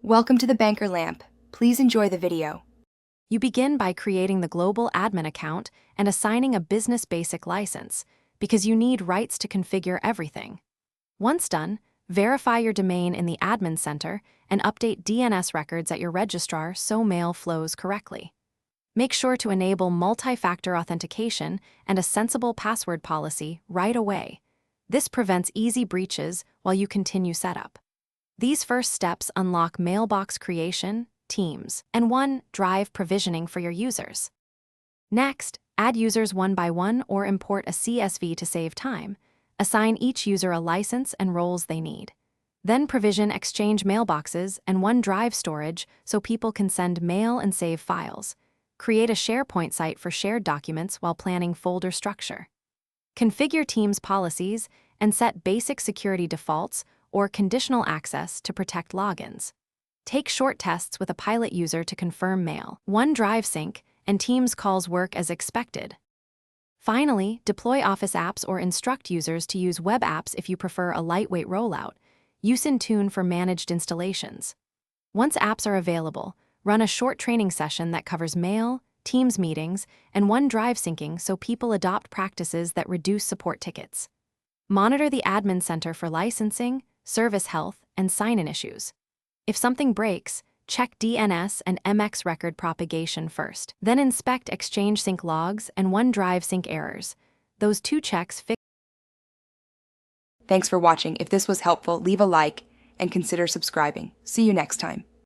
Welcome to the Banker Lamp. Please enjoy the video. You begin by creating the global admin account and assigning a business basic license, because you need rights to configure everything. Once done, verify your domain in the admin center and update DNS records at your registrar so mail flows correctly. Make sure to enable multi-factor authentication and a sensible password policy right away. This prevents easy breaches while you continue setup. These first steps unlock mailbox creation, Teams, and OneDrive provisioning for your users. Next, add users one by one or import a CSV to save time. Assign each user a license and roles they need. Then provision Exchange mailboxes and OneDrive storage so people can send mail and save files. Create a SharePoint site for shared documents while planning folder structure. Configure Teams policies and set basic security defaults or conditional access to protect logins. Take short tests with a pilot user to confirm mail, OneDrive sync, and Teams calls work as expected. Finally, deploy Office apps or instruct users to use web apps if you prefer a lightweight rollout. Use Intune for managed installations. Once apps are available, run a short training session that covers mail, Teams meetings, and OneDrive syncing so people adopt practices that reduce support tickets. Monitor the admin center for licensing, service health, and sign-in issues. If something breaks, check DNS and MX record propagation first. Then inspect Exchange sync logs and OneDrive sync errors. Those two checks fix. Thanks for watching. If this was helpful, leave a like and consider subscribing. See you next time.